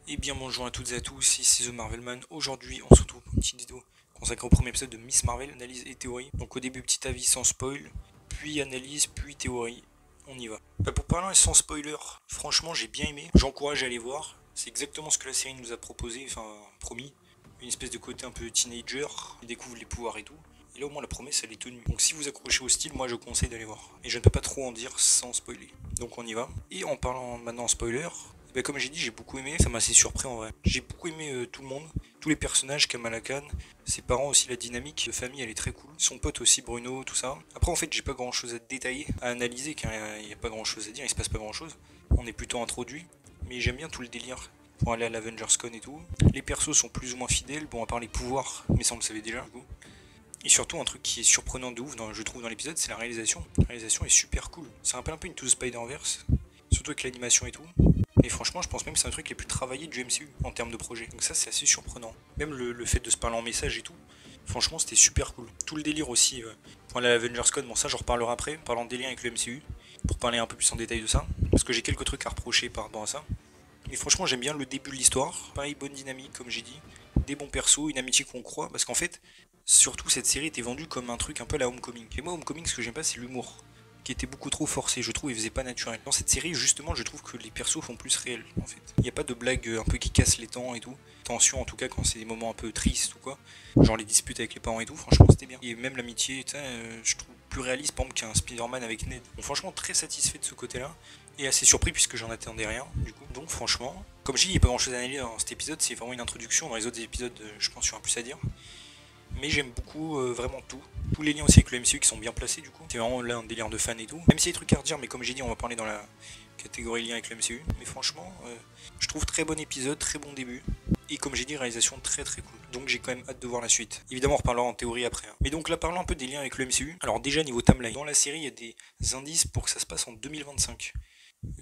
Et bien bonjour à toutes et à tous, ici The Marvelman. Aujourd'hui on se retrouve pour une petite vidéo consacrée au premier épisode de Miss Marvel, analyse et théorie. Donc au début petit avis sans spoil, puis analyse, puis théorie. On y va. Pour parler sans spoiler, franchement j'ai bien aimé, j'encourage à aller voir. C'est exactement ce que la série nous a proposé, enfin promis. Une espèce de côté un peu teenager, il découvre les pouvoirs et tout. Et là au moins la promesse elle est tenue. Donc si vous accrochez au style, moi je conseille d'aller voir. Et je ne peux pas trop en dire sans spoiler. Donc on y va. Et en parlant maintenant en spoiler, comme j'ai dit, j'ai beaucoup aimé, ça m'a assez surpris en vrai. J'ai beaucoup aimé tout le monde, tous les personnages, Kamala Khan, ses parents aussi, la dynamique de famille elle est très cool. Son pote aussi, Bruno, tout ça. Après en fait j'ai pas grand chose à détailler, à analyser car il n'y a pas grand chose à dire, il se passe pas grand chose. On est plutôt introduit, mais j'aime bien tout le délire pour aller à l'Avengers Con et tout. Les persos sont plus ou moins fidèles, bon à part les pouvoirs, mais ça on le savait déjà du coup. Et surtout un truc qui est surprenant de ouf, je trouve dans l'épisode, c'est la réalisation. La réalisation est super cool. Ça rappelle un peu une To the Spider-Verse, surtout avec l'animation et tout. Et franchement, je pense même que c'est un truc les plus travaillés du MCU en termes de projet. Donc ça, c'est assez surprenant. Même le fait de se parler en message et tout, franchement, c'était super cool. Tout le délire aussi, pour aller à l'Avengers Con, bon ça, j'en reparlerai après, parlant de délire avec le MCU, pour parler un peu plus en détail de ça, parce que j'ai quelques trucs à reprocher par rapport à ça. Mais franchement, j'aime bien le début de l'histoire. Pareil, bonne dynamique, comme j'ai dit, des bons persos, une amitié qu'on croit, parce qu'en fait, surtout cette série était vendue comme un truc un peu à la Homecoming. Et moi, Homecoming, ce que j'aime pas, c'est l'humour qui était beaucoup trop forcé, je trouve, il faisait pas naturel. Dans cette série, justement, je trouve que les persos font plus réel, en fait. Il n'y a pas de blagues un peu qui cassent les temps et tout. Tension, en tout cas, quand c'est des moments un peu tristes ou quoi. Genre les disputes avec les parents et tout, franchement, c'était bien. Et même l'amitié, je trouve plus réaliste, par exemple, qu'un Spider-Man avec Ned. Donc, franchement, très satisfait de ce côté-là. Et assez surpris, puisque j'en attendais rien, du coup. Donc, franchement, comme je dis, il n'y a pas grand-chose à analyser dans cet épisode, c'est vraiment une introduction. Dans les autres épisodes, je pense qu'il y aura plus à dire. Mais j'aime beaucoup vraiment tout. Tous les liens aussi avec le MCU qui sont bien placés du coup. C'est vraiment là un délire de fan et tout. Même s'il y a des trucs à redire, mais comme j'ai dit, on va parler dans la catégorie lien avec le MCU. Mais franchement, je trouve très bon épisode, très bon début. Et comme j'ai dit, réalisation très très cool. Donc j'ai quand même hâte de voir la suite. Évidemment, on reparlera en théorie après. Mais donc là, parlons un peu des liens avec le MCU. Alors déjà, niveau timeline, dans la série, il y a des indices pour que ça se passe en 2025.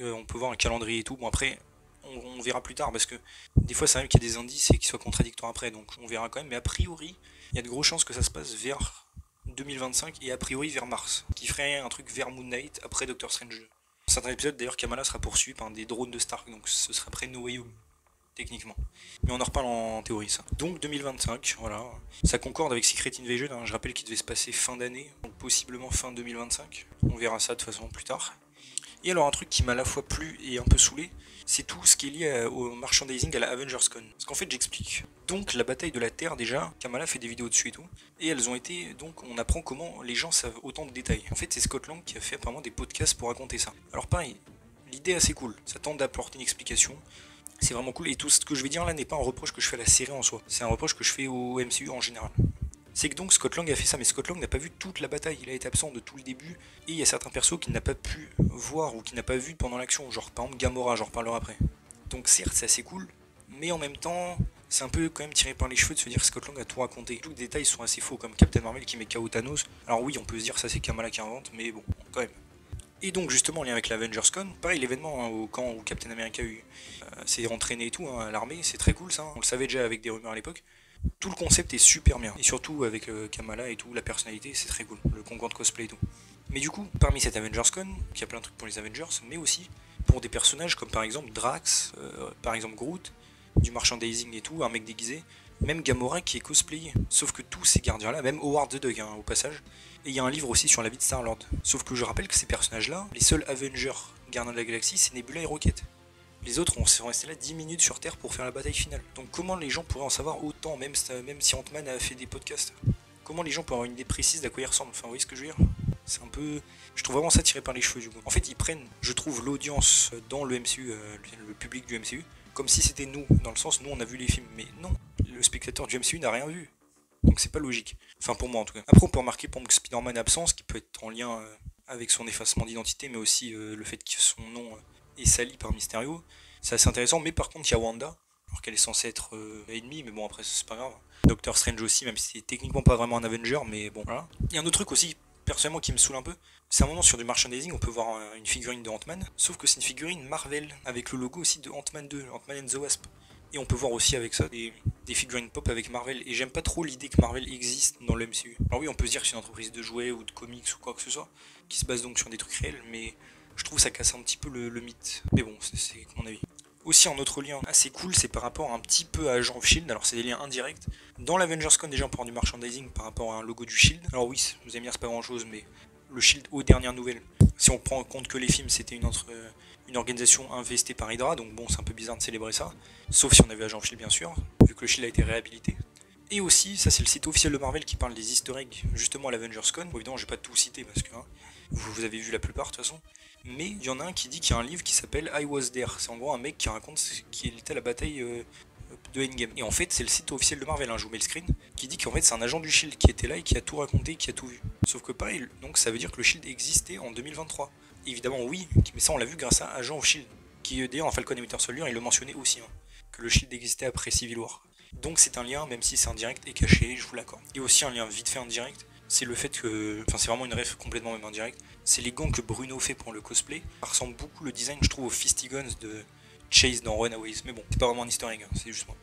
On peut voir un calendrier et tout. Bon après, on verra plus tard parce que des fois ça arrive qu'il y a des indices et qu'ils soient contradictoires après, donc on verra quand même. Mais a priori, il y a de grosses chances que ça se passe vers 2025 et a priori vers mars, qui ferait un truc vers Moon Knight après Doctor Strange 2. Dans certains épisodes d'ailleurs, Kamala sera poursuivie par des drones de Stark, donc ce serait après No Way Home, techniquement. Mais on en reparle en théorie ça. Donc 2025, voilà. Ça concorde avec Secret Invasion, je rappelle qu'il devait se passer fin d'année, donc possiblement fin 2025. On verra ça de toute façon plus tard. Et alors un truc qui m'a à la fois plu et un peu saoulé, c'est tout ce qui est lié au merchandising à la Avengers Con. Parce qu'en fait j'explique. Donc la bataille de la Terre déjà, Kamala fait des vidéos dessus et tout. Et elles ont été, donc on apprend comment les gens savent autant de détails. En fait c'est Scott Lang qui a fait apparemment des podcasts pour raconter ça. Alors pareil, l'idée est assez cool. Ça tente d'apporter une explication. C'est vraiment cool. Et tout ce que je vais dire là n'est pas un reproche que je fais à la série en soi. C'est un reproche que je fais au MCU en général. C'est que donc Scott Lang a fait ça, mais Scott Lang n'a pas vu toute la bataille, il a été absent de tout le début, et il y a certains persos qu'il n'a pas pu voir ou qu'il n'a pas vu pendant l'action, genre par exemple Gamora, j'en reparlerai après. Donc certes c'est assez cool, mais en même temps c'est un peu quand même tiré par les cheveux de se dire que Scott Lang a tout raconté. Tous les détails sont assez faux, comme Captain Marvel qui met KO Thanos. Alors oui on peut se dire ça c'est Kamala qui invente, mais bon, quand même. Et donc justement en lien avec l'Avengers Con, pareil l'événement au camp où Captain America s'est entraîné et tout à l'armée, c'est très cool ça, on le savait déjà avec des rumeurs à l'époque. Tout le concept est super bien. Et surtout avec Kamala et tout, la personnalité, c'est très cool. Le concours de cosplay et tout. Mais du coup, parmi cette Avengers Con, il y a plein de trucs pour les Avengers, mais aussi pour des personnages comme par exemple Drax, par exemple Groot, du merchandising et tout, un mec déguisé, même Gamora qui est cosplayé. Sauf que tous ces gardiens-là, même Howard the Duck au passage, et il y a un livre aussi sur la vie de Star-Lord. Sauf que je rappelle que ces personnages-là, les seuls Avengers gardiens de la galaxie, c'est Nebula et Rocket. Les autres sont restés là 10 minutes sur Terre pour faire la bataille finale. Donc comment les gens pourraient en savoir autant, même si Ant-Man a fait des podcasts? Comment les gens pourraient avoir une idée précise d'à quoi ils ressemblent? Enfin, vous voyez ce que je veux dire? C'est un peu... Je trouve vraiment ça tiré par les cheveux du coup. En fait, ils prennent, je trouve, l'audience dans le MCU, le public du MCU, comme si c'était nous, dans le sens, nous on a vu les films. Mais non, le spectateur du MCU n'a rien vu. Donc c'est pas logique. Enfin, pour moi en tout cas. Après, on peut remarquer pour que Spider-Man est absent, ce qui peut être en lien avec son effacement d'identité, mais aussi le fait que son nom est sali par Mysterio. C'est assez intéressant, mais par contre, il y a Wanda, alors qu'elle est censée être ennemie, mais bon, après, c'est pas grave. Doctor Strange aussi, même si c'est techniquement pas vraiment un Avenger, mais bon, voilà. Il y a un autre truc aussi, personnellement, qui me saoule un peu. C'est un moment sur du merchandising, on peut voir une figurine de Ant-Man, sauf que c'est une figurine Marvel, avec le logo aussi de Ant-Man 2, Ant-Man and the Wasp. Et on peut voir aussi avec ça des figurines pop avec Marvel. Et j'aime pas trop l'idée que Marvel existe dans le MCU. Alors oui, on peut se dire que c'est une entreprise de jouets ou de comics ou quoi que ce soit, qui se base donc sur des trucs réels, mais je trouve que ça casse un petit peu le mythe. Mais bon, c'est mon avis. Aussi un autre lien assez cool, c'est par rapport un petit peu à Agent of Shield, alors c'est des liens indirects. Dans l'Avengers Con déjà on prend du merchandising par rapport à un logo du Shield. Alors oui, vous allez me dire c'est pas grand chose, mais le Shield aux dernières nouvelles, si on prend en compte que les films c'était une organisation investie par Hydra, donc bon c'est un peu bizarre de célébrer ça. Sauf si on avait Agent of Shield bien sûr, vu que le Shield a été réhabilité. Et aussi, ça c'est le site officiel de Marvel qui parle des easter eggs justement à l'Avengers Con. Bon, évidemment je vais pas tout citer parce que vous avez vu la plupart de toute façon. Mais il y en a un qui dit qu'il y a un livre qui s'appelle I Was There. C'est en gros un mec qui raconte qu'il était à la bataille de Endgame. Et en fait, c'est le site officiel de Marvel, hein, je vous mets le screen, qui dit qu'en fait c'est un agent du Shield qui était là et qui a tout raconté, qui a tout vu. Sauf que pareil, donc ça veut dire que le Shield existait en 2023. Et évidemment oui, mais ça on l'a vu grâce à Agent of Shield, qui d'ailleurs en Falcon et Winter Soldier, il le mentionnait aussi, hein, que le Shield existait après Civil War. Donc c'est un lien, même si c'est indirect et caché, je vous l'accorde. Et aussi un lien vite fait indirect, c'est le fait que, enfin c'est vraiment une ref complètement même indirect, c'est les gants que Bruno fait pour le cosplay. Ça ressemble beaucoup le design, je trouve, aux Fisty Guns de Chase dans Runaways. Mais bon, c'est pas vraiment un easter egg, hein, c'est juste moi.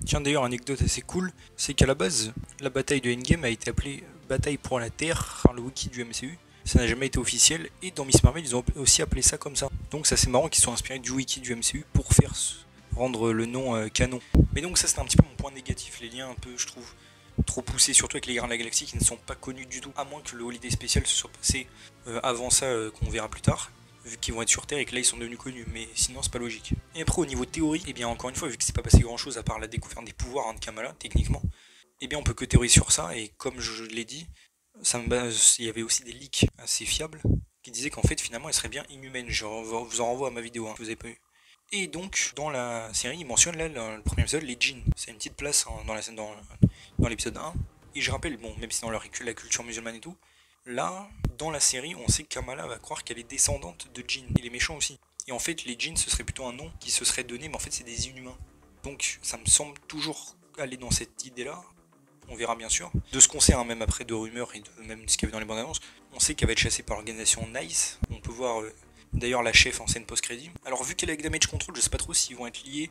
Tiens d'ailleurs, anecdote assez cool, c'est qu'à la base, la bataille de Endgame a été appelée Bataille pour la Terre par le wiki du MCU. Ça n'a jamais été officiel, et dans Miss Marvel, ils ont aussi appelé ça comme ça. Donc ça c'est marrant qu'ils soient inspirés du wiki du MCU pour rendre le nom canon. Mais donc ça c'était un petit peu mon point négatif, les liens un peu, je trouve, trop poussés, surtout avec les Gardiens de la Galaxie qui ne sont pas connus du tout, à moins que le Holiday Special se soit passé avant ça, qu'on verra plus tard, vu qu'ils vont être sur Terre et que là ils sont devenus connus, mais sinon c'est pas logique. Et après au niveau théorie, et bien encore une fois, vu que c'est pas passé grand chose à part la découverte des pouvoirs de Kamala, techniquement, et bien on peut que théoriser sur ça, et comme je l'ai dit, il y avait aussi des leaks assez fiables qui disaient qu'en fait finalement elle serait bien inhumaine. Je vous en renvoie à ma vidéo, hein, que vous avez pas eu. Et donc, dans la série, il mentionne là, le premier épisode, les djinns. C'est une petite place hein, dans l'épisode 1. Et je rappelle, bon, même si dans la culture musulmane et tout, là, dans la série, on sait que Kamala va croire qu'elle est descendante de djinns. Et les méchants aussi. Et en fait, les djinns, ce serait plutôt un nom qui se serait donné, mais en fait, c'est des inhumains. Donc, ça me semble toujours aller dans cette idée-là. On verra bien sûr. De ce qu'on sait, hein, même après de rumeurs et de même ce qu'il y avait dans les bandes annonces, on sait qu'elle va être chassée par l'organisation NICE. On peut voir d'ailleurs la chef en scène post-crédit. Alors vu qu'elle est avec Damage Control, je sais pas trop s'ils vont être liés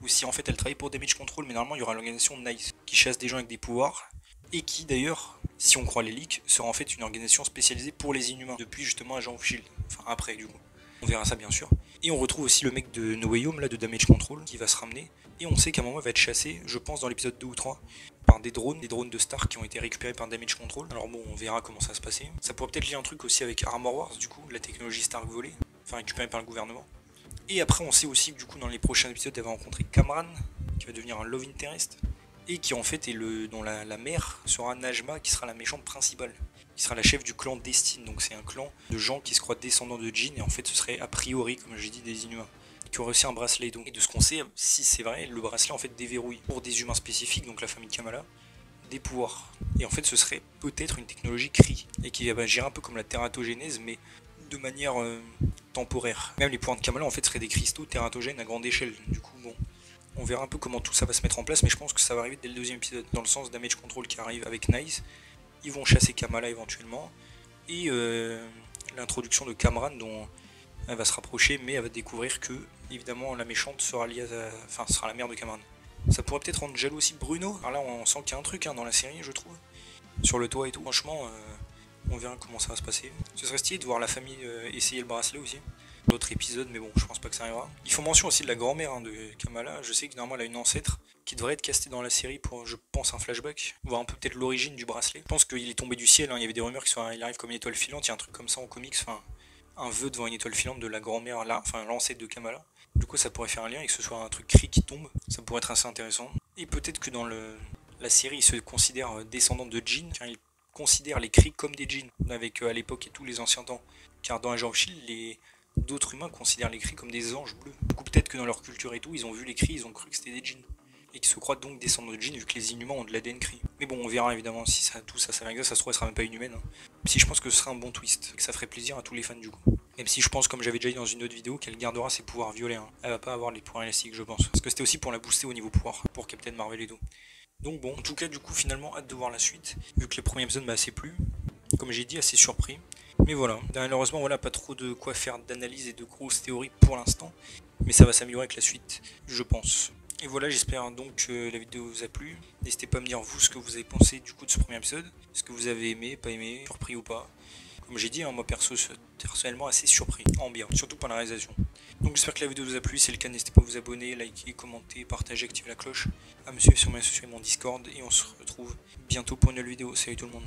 ou si en fait elle travaille pour Damage Control, mais normalement il y aura l'organisation NICE qui chasse des gens avec des pouvoirs et qui d'ailleurs, si on croit les leaks, sera en fait une organisation spécialisée pour les inhumains depuis justement Agent of Shield. Enfin après du coup. On verra ça bien sûr. Et on retrouve aussi le mec de No Way Home là de Damage Control qui va se ramener. Et on sait qu'à un moment il va être chassé, je pense dans l'épisode 2 ou 3, par des drones de Stark qui ont été récupérés par Damage Control. Alors bon, on verra comment ça va se passer. Ça pourrait peut-être lier un truc aussi avec Armor Wars du coup, la technologie Stark volée, enfin récupérée par le gouvernement. Et après on sait aussi que du coup dans les prochains épisodes elle va rencontrer Kamran, qui va devenir un Love Interest, et qui en fait est dont la mère sera Najma, qui sera la méchante principale, qui sera la chef du clan Destine. Donc c'est un clan de gens qui se croient descendants de Jean, et en fait ce serait a priori, comme j'ai dit, des Inhumains. Qui aurait aussi un bracelet. Donc. Et de ce qu'on sait, si c'est vrai, le bracelet en fait déverrouille pour des humains spécifiques, donc la famille de Kamala, des pouvoirs. Et en fait ce serait peut-être une technologie Kree, et qui va agir un peu comme la tératogénèse, mais de manière temporaire. Même les pouvoirs de Kamala en fait seraient des cristaux tératogènes à grande échelle. Du coup bon, on verra un peu comment tout ça va se mettre en place, mais je pense que ça va arriver dès le deuxième épisode, dans le sens Damage Control qui arrive avec Nice. Ils vont chasser Kamala éventuellement, et l'introduction de Kamran dont elle va se rapprocher, mais elle va découvrir que, évidemment, la méchante sera liée enfin, sera la mère de Kamran. Ça pourrait peut-être rendre jaloux aussi Bruno. Alors là, on sent qu'il y a un truc hein, dans la série, je trouve. Sur le toit et tout. Franchement, on verra comment ça va se passer. Ce serait stylé de voir la famille essayer le bracelet aussi. L'autre épisode, mais bon, je pense pas que ça arrivera. Ils font mention aussi de la grand-mère hein, de Kamala. Je sais que normalement, elle a une ancêtre qui devrait être castée dans la série pour, je pense, un flashback. Voir un peu peut-être l'origine du bracelet. Je pense qu'il est tombé du ciel. Hein. Il y avait des rumeurs qu'il arrive comme une étoile filante. Il y a un truc comme ça en comics. Enfin, un vœu devant une étoile filante de la grand-mère, là, enfin l'ancêtre de Kamala. Du coup, ça pourrait faire un lien et que ce soit un truc Kree qui tombe. Ça pourrait être assez intéressant. Et peut-être que dans la série, il se considère descendant de Jean, car il considère les Kree comme des Jean, avec à l'époque et tous les anciens temps. Car dans Agent of Shield, d'autres humains considèrent les Kree comme des anges bleus. Du coup, peut-être que dans leur culture et tout, ils ont vu les Kree, ils ont cru que c'était des Jean. Et qui se croient donc descendants de Jean, vu que les Inhumains ont de l'ADN Kree. Mais bon, on verra évidemment si tout ça s'avère exact, ça se trouve, elle sera même pas inhumaine. Hein. Si je pense que ce serait un bon twist, que ça ferait plaisir à tous les fans du coup. Même si je pense, comme j'avais déjà dit dans une autre vidéo, qu'elle gardera ses pouvoirs violets. Hein. Elle va pas avoir les pouvoirs élastiques, je pense. Parce que c'était aussi pour la booster au niveau pouvoir, pour Captain Marvel et tout. Donc bon, en tout cas, du coup, finalement, hâte de voir la suite. Vu que le premier épisode m'a assez plu. Comme j'ai dit, assez surpris. Mais voilà, malheureusement, voilà, pas trop de quoi faire d'analyse et de grosses théories pour l'instant. Mais ça va s'améliorer avec la suite, je pense. Et voilà, j'espère donc que la vidéo vous a plu. N'hésitez pas à me dire vous ce que vous avez pensé du coup de ce premier épisode. Est-ce que vous avez aimé, pas aimé, surpris ou pas. Comme j'ai dit, hein, moi personnellement assez surpris, en bien, surtout par la réalisation. Donc j'espère que la vidéo vous a plu, si c'est le cas n'hésitez pas à vous abonner, liker, commenter, partager, activer la cloche, à me suivre sur mes réseaux sociaux et mon Discord, et on se retrouve bientôt pour une nouvelle vidéo. Salut tout le monde.